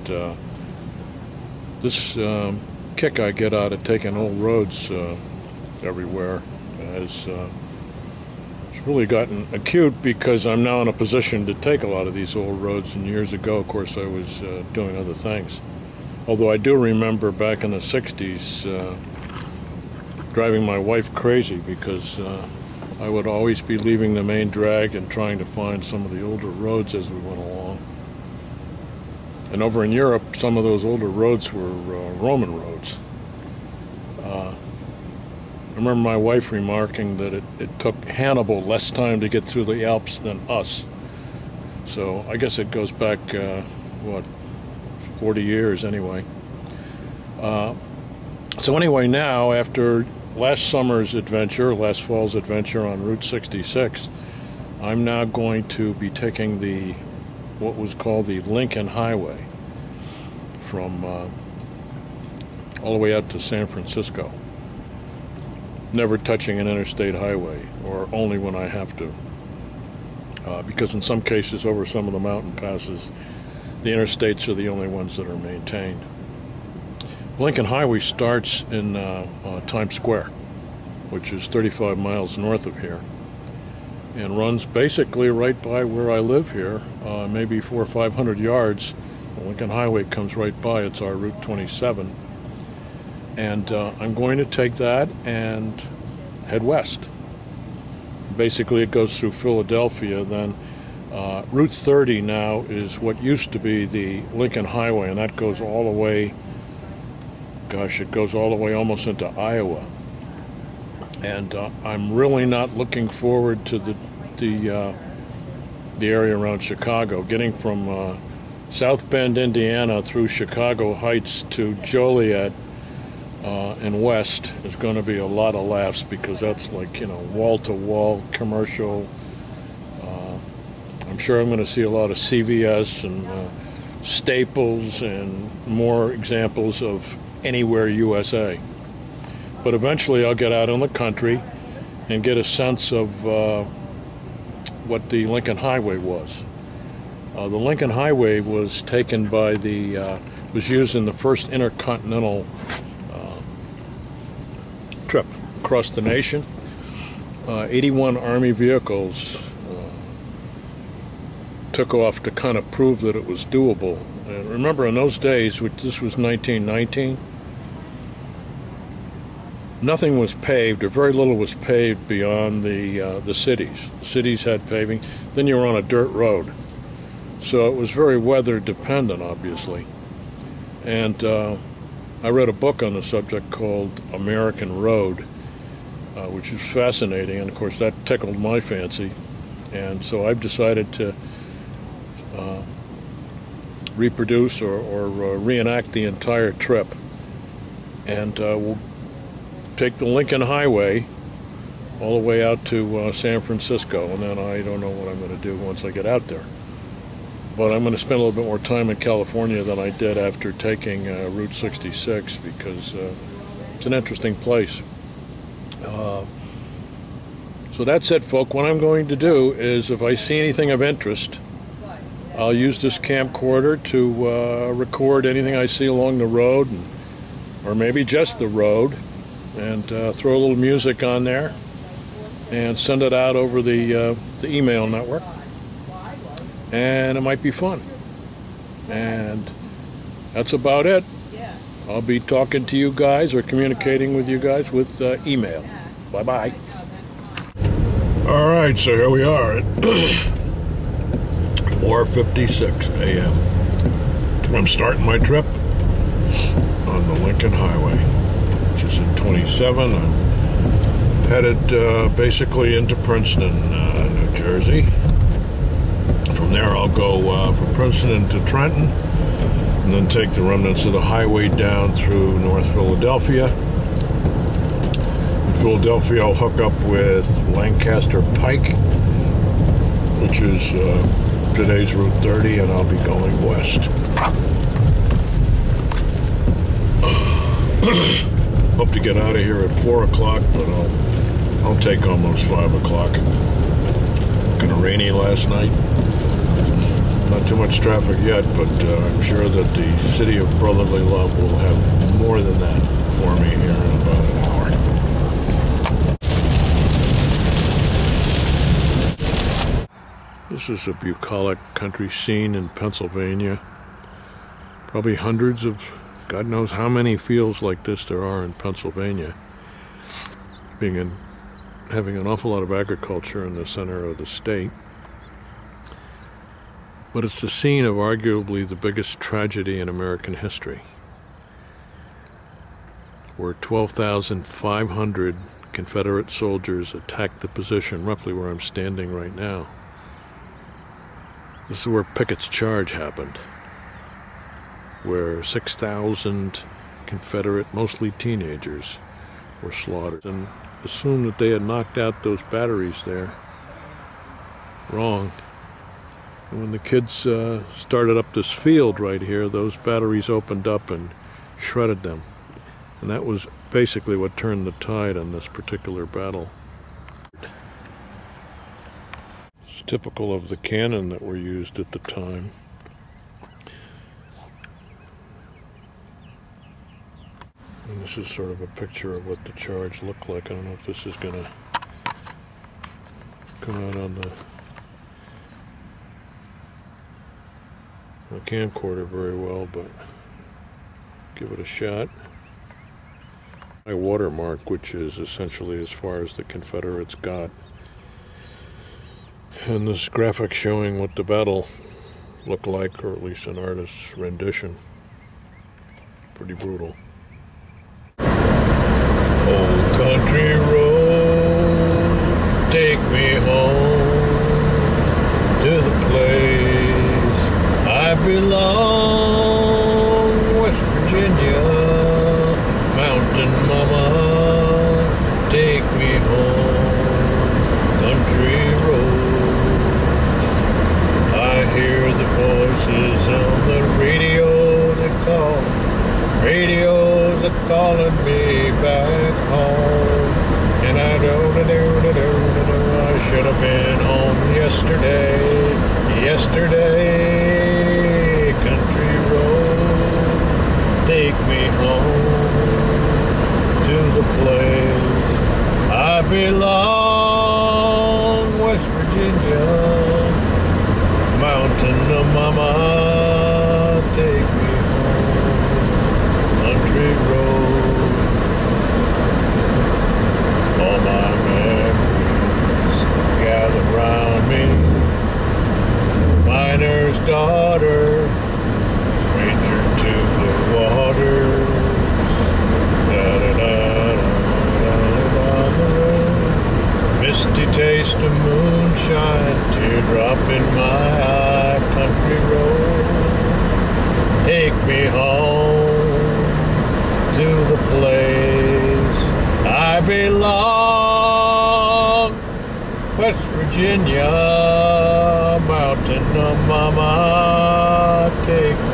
but this kick I get out of taking old roads everywhere has it's really gotten acute because I'm now in a position to take a lot of these old roads, and years ago, of course, I was doing other things. Although I do remember back in the 60s driving my wife crazy because I would always be leaving the main drag and trying to find some of the older roads as we went along. And over in Europe, some of those older roads were Roman roads. I remember my wife remarking that it took Hannibal less time to get through the Alps than us. So I guess it goes back, 40 years anyway. So anyway, now after last summer's adventure, last fall's adventure on Route 66, I'm now going to be taking what was called the Lincoln Highway from all the way out to San Francisco. Never touching an interstate highway, or only when I have to. Because in some cases, over some of the mountain passes, the interstates are the only ones that are maintained. Lincoln Highway starts in Times Square, which is 35 miles north of here, and runs basically right by where I live here, maybe 400 or 500 yards. The Lincoln Highway comes right by. It's our Route 27. And I'm going to take that and head west. Basically, it goes through Philadelphia. Then Route 30 now is what used to be the Lincoln Highway, and that goes all the way, gosh, it goes all the way almost into Iowa. And I'm really not looking forward to the area around Chicago. Getting from South Bend, Indiana through Chicago Heights to Joliet and west is going to be a lot of laughs, because that's like, wall-to-wall commercial. I'm sure I'm going to see a lot of CVS and Staples and more examples of Anywhere USA. But eventually I'll get out in the country and get a sense of what the Lincoln Highway was. The Lincoln Highway was taken by was used in the first intercontinental trip across the nation. 81 Army vehicles took off to kind of prove that it was doable. And remember, in those days, this was 1919, nothing was paved, or very little was paved beyond the cities. The cities had paving. Then you were on a dirt road. So it was very weather dependent, obviously. And I read a book on the subject called American Road, which is fascinating, and of course that tickled my fancy. And so I've decided to reproduce or reenact the entire trip. And we'll take the Lincoln Highway all the way out to San Francisco, and then I don't know what I'm going to do once I get out there. But I'm going to spend a little bit more time in California than I did after taking Route 66, because it's an interesting place. So that's it, folk. What I'm going to do is, if I see anything of interest, I'll use this camcorder to record anything I see along the road, or maybe just the road, and throw a little music on there and send it out over the email network. And it might be fun. And that's about it. I'll be talking to you guys, or communicating with you guys, with email. Bye-bye. All right, so here we are at 4:56 a.m. I'm starting my trip on the Lincoln Highway, which is in 27. I'm headed basically into Princeton, New Jersey. From there I'll go from Princeton into Trenton, and then take the remnants of the highway down through North Philadelphia. In Philadelphia I'll hook up with Lancaster Pike, which is today's Route 30, and I'll be going west. Hope to get out of here at 4 o'clock, but I'll take almost 5 o'clock. Kind of rainy last night. Not too much traffic yet, but I'm sure that the City of Brotherly Love will have more than that for me here in about an hour. This is a bucolic country scene in Pennsylvania. Probably hundreds of, God knows how many fields like this there are in Pennsylvania. Having an awful lot of agriculture in the center of the state. But it's the scene of arguably the biggest tragedy in American history, where 12,500 Confederate soldiers attacked the position roughly where I'm standing right now. This is where Pickett's charge happened, where 6,000 Confederate, mostly teenagers, were slaughtered. And assumed that they had knocked out those batteries there. Wrong. And when the kids started up this field right here, those batteries opened up and shredded them. And that was basically what turned the tide on this particular battle. It's typical of the cannon that were used at the time. And this is sort of a picture of what the charge looked like. I don't know if this is going to come out on the camcorder very well, but give it a shot. My watermark, which is essentially as far as the Confederates got. And this graphic showing what the battle looked like, or at least an artist's rendition. Pretty brutal. Old country road, take me home to the place I belong, West Virginia, mountain mama, take me home, country roads. I hear the voices on the radio radio's a calling me back home, and I should have been home yesterday, country road, take me home to the place I belong, West Virginia, mountain of mama, take me country road. All my memories gather round me. Miner's daughter, stranger to the waters. Misty taste of moonshine, teardrop in my eye, country road. Take me home to the place I belong, West Virginia, mountain of mama, take me